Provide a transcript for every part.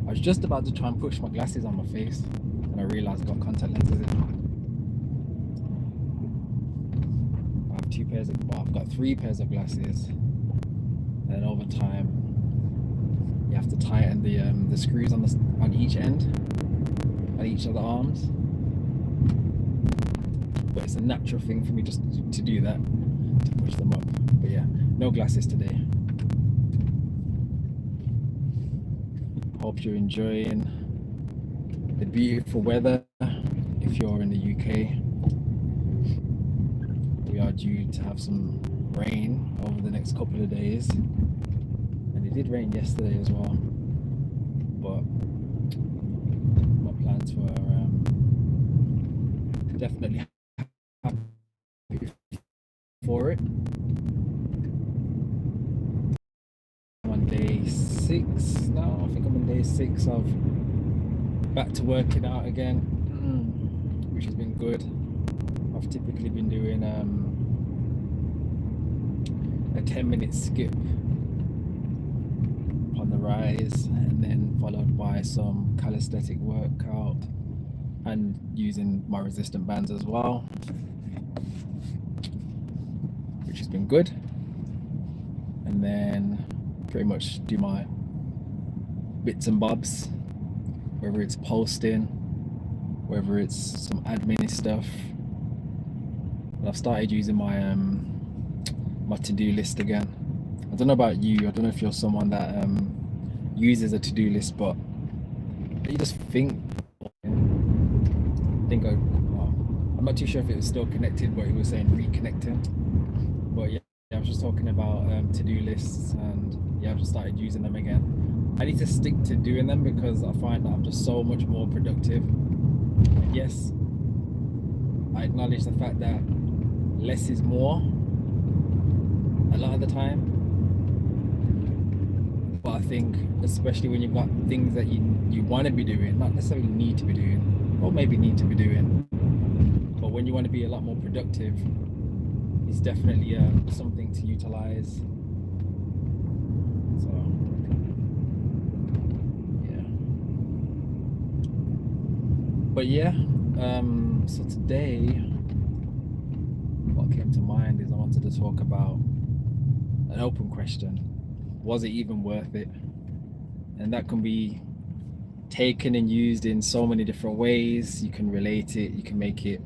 I was just about to try and push my glasses on my face, and I realised I've got contact lenses in. I have I've got 3 pairs of glasses, and over time you have to tighten the screws on each end, on each of the arms. But it's a natural thing for me just to do that, to push them up. But yeah, no glasses today. Hope you're enjoying the beautiful weather. If you're in the UK, we are due to have some rain over the next couple of days, and it did rain yesterday as well. But my plans were definitely happy for it. I'm on day 6 now. I think I'm on day 6 of back to working out again, which has been good. I've typically been doing a 10-minute skip on the rise, and then followed by some calisthenic workout and using my resistant bands as well, which has been good. And then pretty much do my bits and bobs, whether it's posting, whether it's some admin stuff. And I've started using my my to-do list again. I don't know about you, I don't know if you're someone that uses a to-do list, but you just I'm not too sure if it was still connected, but it was saying reconnecting. But yeah, I was just talking about to-do lists, and yeah, I've just started using them again. I need to stick to doing them because I find that I'm just so much more productive. And yes, I acknowledge the fact that less is more a lot of the time, but I think especially when you've got things that you want to be doing, not necessarily need to be doing, or maybe need to be doing, but when you want to be a lot more productive, it's definitely something to utilize. So yeah, but yeah, so today what came to mind is I wanted to talk about an open question: was it even worth it? And that can be taken and used in so many different ways. You can relate it, you can make it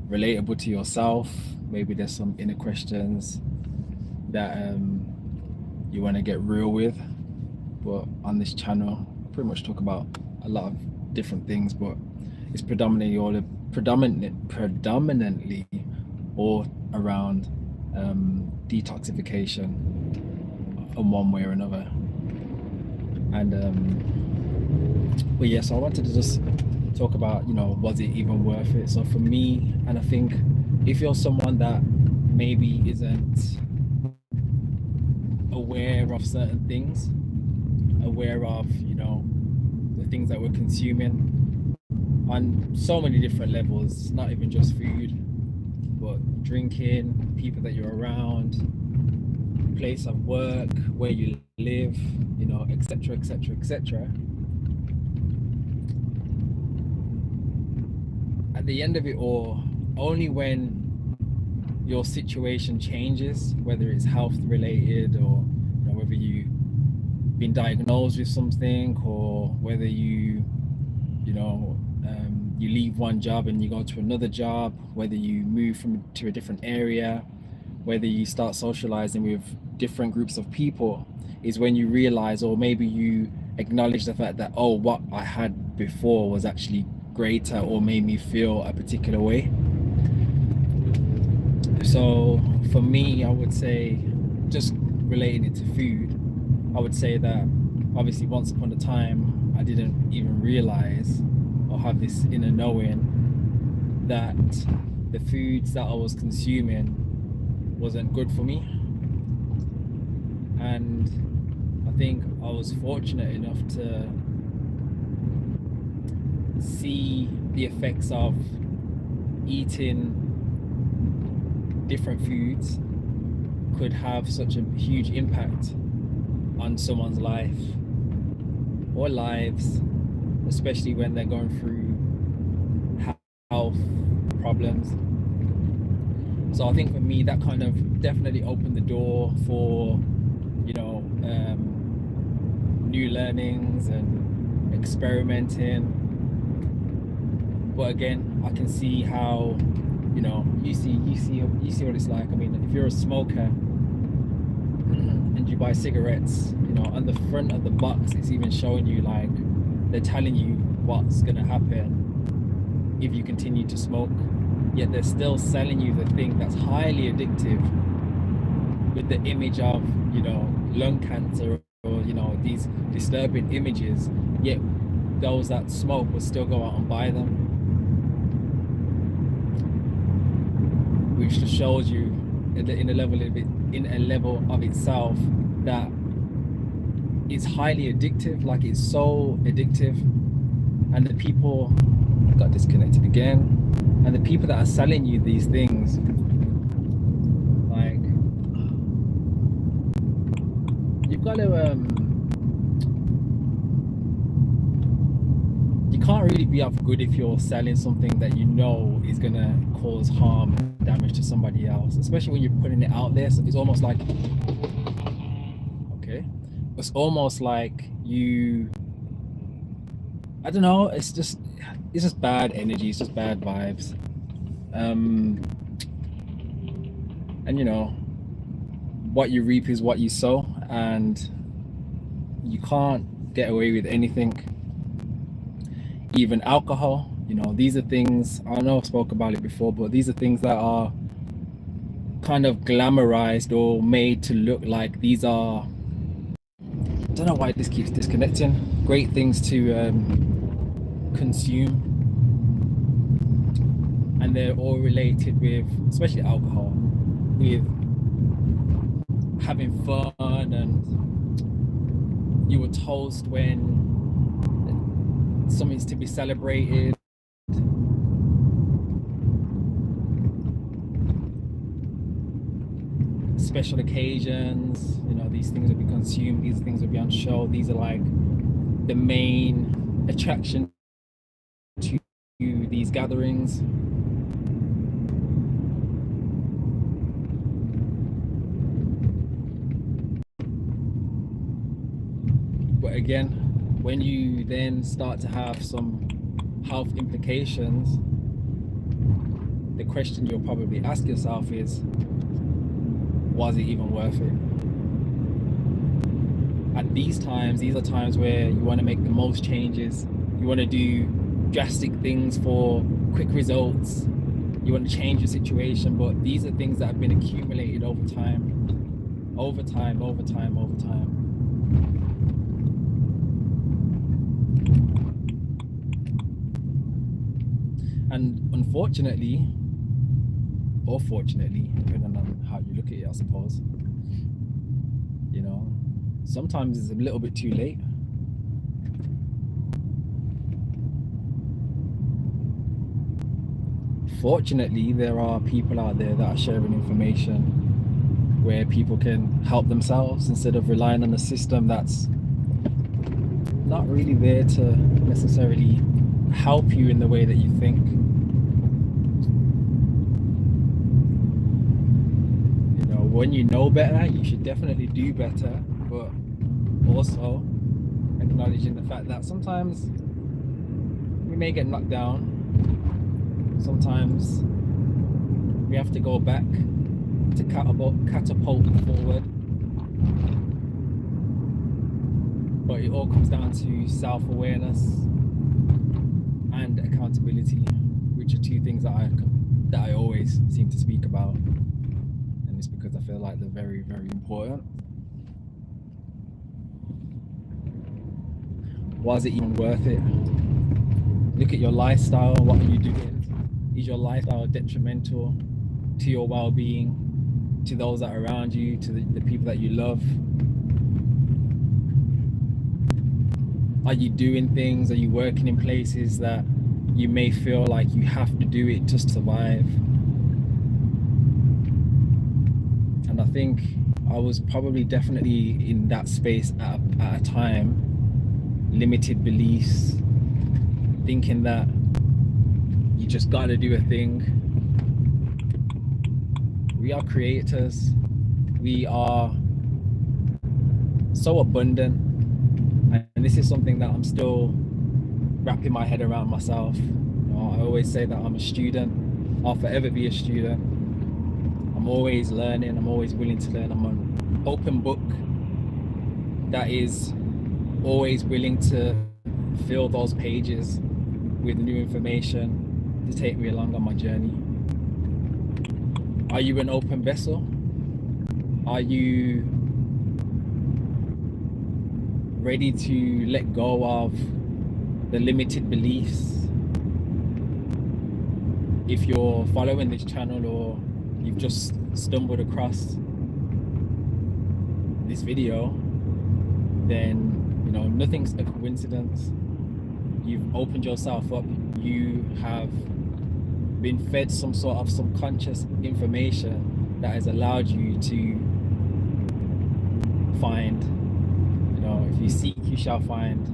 relatable to yourself. Maybe there's some inner questions that you want to get real with. But on this channel, I pretty much talk about a lot of different things, but it's predominantly all around detoxification in one way or another. And but yeah, so I wanted to just talk about, was it even worth it? So for me, and I think if you're someone that maybe isn't aware of certain things, aware of the things that we're consuming on so many different levels, not even just food, but drinking, people that you're around, place of work, where you live, etc, etc, etc. At the end of it all, only when your situation changes, whether it's health related, or whether you've been diagnosed with something, or whether you leave one job and you go to another job, whether you move to a different area, whether you start socializing with different groups of people, is when you realize, or maybe you acknowledge the fact that, oh, what I had before was actually greater or made me feel a particular way. So for me, I would say, just relating it to food, I would say that obviously once upon a time I didn't even realize or have this inner knowing that the foods that I was consuming wasn't good for me. And I think I was fortunate enough to see the effects of eating different foods could have such a huge impact on someone's life, or lives, especially when they're going through health problems. So I think for me, that kind of definitely opened the door for, you know, new learnings and experimenting. But again, I can see how, you know, you see what it's like. I mean, if you're a smoker and you buy cigarettes, you know, on the front of the box, it's even showing you, like, they're telling you what's gonna happen if you continue to smoke. Yet they're still selling you the thing that's highly addictive, with the image of, you know, lung cancer, or, you know, these disturbing images. Yet those that smoke will still go out and buy them, which just shows you in a level of itself that it's highly addictive. Like, it's so addictive. And the people got disconnected again. And the people that are selling you these things, like, you've got to you can't really be up for good if you're selling something that you know is gonna cause harm, damage to somebody else, especially when you're putting it out there. So it's almost like, okay, it's almost like you, I don't know, it's just bad energy, it's just bad vibes. And you know, what you reap is what you sow, and you can't get away with anything. Even alcohol, you know, these are things, I know I've spoke about it before, but these are things that are kind of glamorized or made to look like these are, I don't know why this keeps disconnecting, great things to consume. And they're all related with, especially alcohol, with having fun, and you were toast when something's to be celebrated. Special occasions, you know, these things will be consumed, these things will be on show, these are like the main attraction to these gatherings. But again, when you then start to have some health implications, the question you'll probably ask yourself is, was it even worth it? At these times, these are times where you want to make the most changes. You want to do drastic things for quick results. You want to change your situation, but these are things that have been accumulated over time. And unfortunately, or fortunately, depending on how you look at it, I suppose, you know, sometimes it's a little bit too late. Fortunately, there are people out there that are sharing information where people can help themselves instead of relying on a system that's not really there to necessarily help you in the way that you think. You know, when you know better, you should definitely do better, but also acknowledging the fact that sometimes we may get knocked down. Sometimes we have to go back to catapult forward. But it all comes down to self-awareness and accountability, which are two things that I always seem to speak about, and it's because I feel like they're very, very important. Was it even worth it? Look at your lifestyle. What are you doing? Is your lifestyle detrimental to your well-being, to those that are around you, to the people that you love? Are you doing things? Are you working in places that you may feel like you have to do it just to survive? And I think I was probably definitely in that space at a time, limited beliefs, thinking that you just gotta do a thing. We are creators. We are so abundant. And this is something that I'm still wrapping my head around myself. I always say that I'm a student. I'll forever be a student. I'm always learning. I'm always willing to learn. I'm an open book that is always willing to fill those pages with new information to take me along on my journey. Are you an open vessel? Are you ready to let go of the limited beliefs? If you're following this channel or you've just stumbled across this video, then nothing's a coincidence. You've opened yourself up. You have been fed some sort of subconscious information that has allowed you to find. If you seek, you shall find.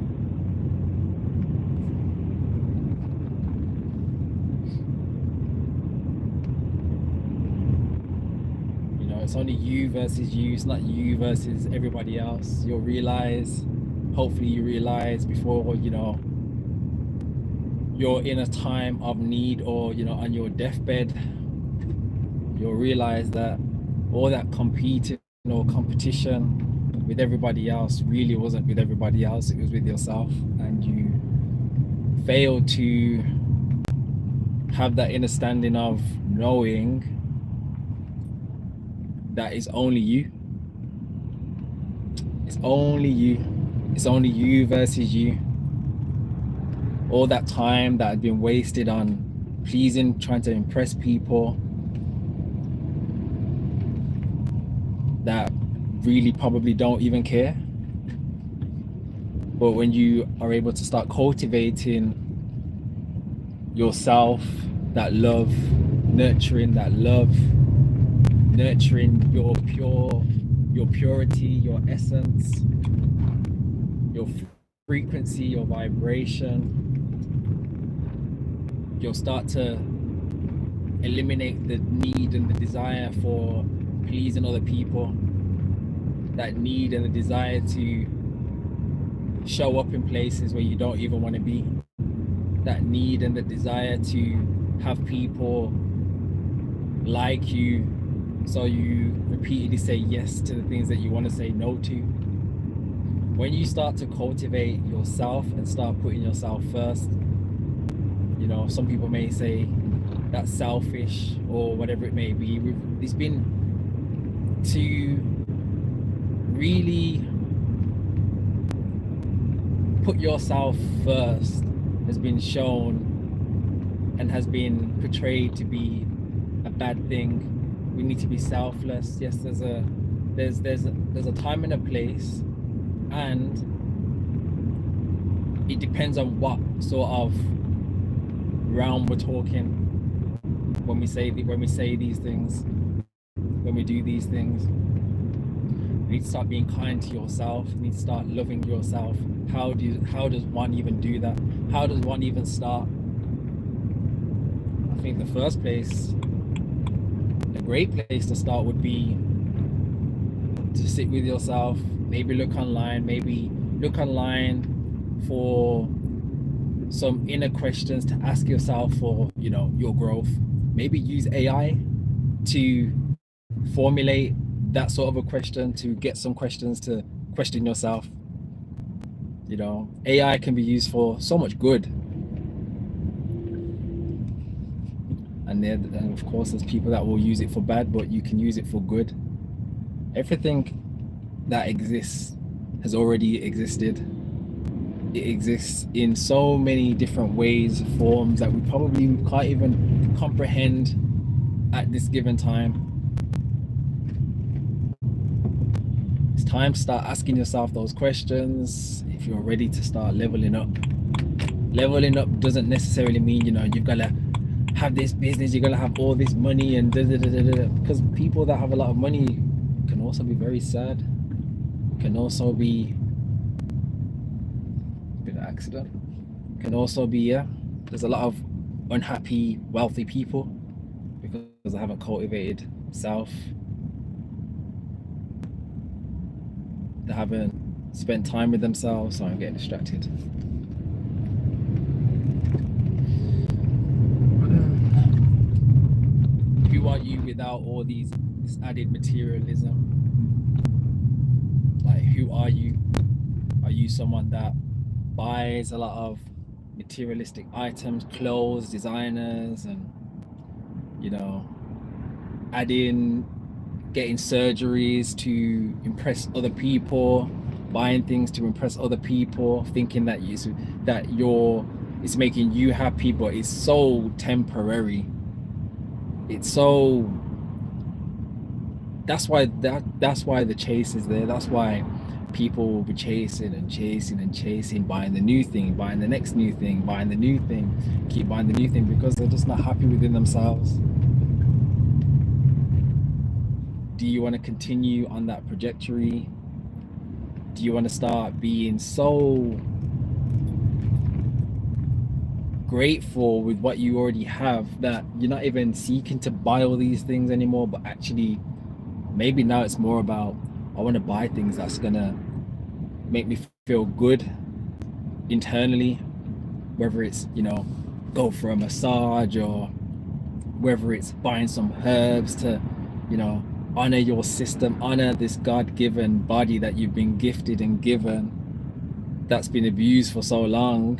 It's only you versus you. It's not you versus everybody else. You'll realize, hopefully you realize before you're in a time of need, or on your deathbed, you'll realize that all that competing or competition with everybody else really wasn't with everybody else. It was with yourself, and you failed to have that understanding of knowing that it's only you. It's only you. It's only you versus you. All that time that had been wasted on pleasing, trying to impress people that really probably don't even care. But when you are able to start cultivating yourself, that love, nurturing that love, nurturing your purity, your essence, your frequency, your vibration, you'll start to eliminate the need and the desire for pleasing other people, that need and the desire to show up in places where you don't even want to be, that need and the desire to have people like you, so you repeatedly say yes to the things that you want to say no to. When you start to cultivate yourself and start putting yourself first, some people may say that's selfish or whatever it may be. It's been to really put yourself first has been shown and has been portrayed to be a bad thing. We need to be selfless. Yes, there's a time and a place, and it depends on what sort of realm we're talking when we say these things, when we do these things. You need to start being kind to yourself. You need to start loving yourself. How does one even do that? How does one even start? I think the first place, a great place to start would be to sit with yourself, maybe look online for some inner questions to ask yourself for your growth. Maybe use AI to formulate that sort of a question, to get some questions to question yourself. AI can be used for so much good, and of course there's people that will use it for bad, but you can use it for good. Everything that exists has already existed. It exists in so many different ways, forms that we probably can't even comprehend at this given time. It's time to start asking yourself those questions if you're ready to start leveling up. Leveling up doesn't necessarily mean you've got to have this business, you're gonna have all this money and because people that have a lot of money can also be very sad, can also be been an accident. Can also be, yeah, there's a lot of unhappy wealthy people because they haven't cultivated self, they haven't spent time with themselves. So I'm getting distracted. Who are you without all this added materialism? Like, who are you? Are you someone that buys a lot of materialistic items, clothes, designers, and you know, adding, getting surgeries to impress other people, buying things to impress other people, thinking that it's making you happy, but it's so temporary. It's so that's why the chase is there. That's why people will be chasing and chasing and chasing, buying the new thing, buying the next new thing, buying the new thing, keep buying the new thing, because they're just not happy within themselves. Do you want to continue on that trajectory? Do you want to start being so grateful with what you already have that you're not even seeking to buy all these things anymore, but actually maybe now it's more about, I want to buy things that's gonna make me feel good internally, whether it's, you know, go for a massage, or whether it's buying some herbs to, you know, honor your system, honor this God-given body that you've been gifted and given, that's been abused for so long.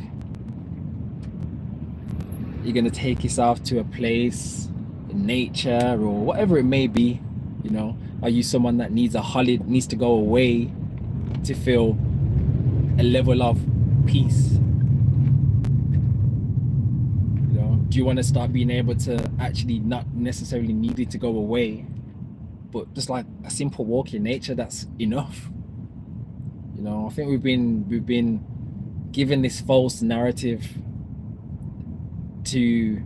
You're going to take yourself to a place in nature or whatever it may be. You know, are you someone that needs a holiday, needs to go away to feel a level of peace? You know, do you want to start being able to actually not necessarily needing to go away, but just like a simple walk in nature, that's enough? You know, I think we've been given this false narrative to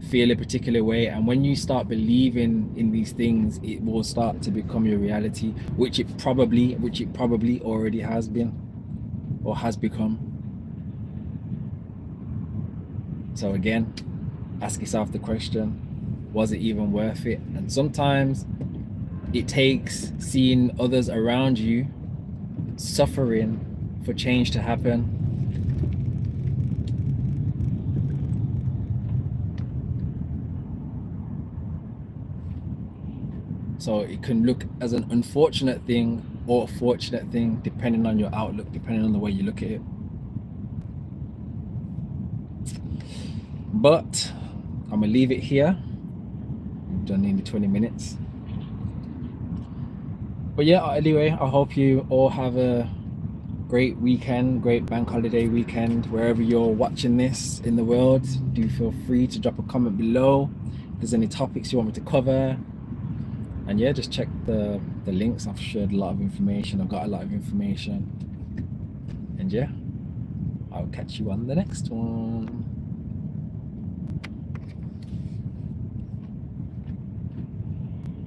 feel a particular way, and when you start believing in these things, it will start to become your reality, which it probably already has been or has become. So again, ask yourself the question, was it even worth it? And sometimes it takes seeing others around you suffering for change to happen. So it can look as an unfortunate thing or a fortunate thing, depending on your outlook, depending on the way you look at it. But I'm gonna leave it here. We've done nearly 20 minutes. But yeah, anyway, I hope you all have a great weekend, great bank holiday weekend, wherever you're watching this in the world. Do feel free to drop a comment below if there's any topics you want me to cover. And yeah, just check the links. I've shared a lot of information. I've got a lot of information. And yeah, I'll catch you on the next one.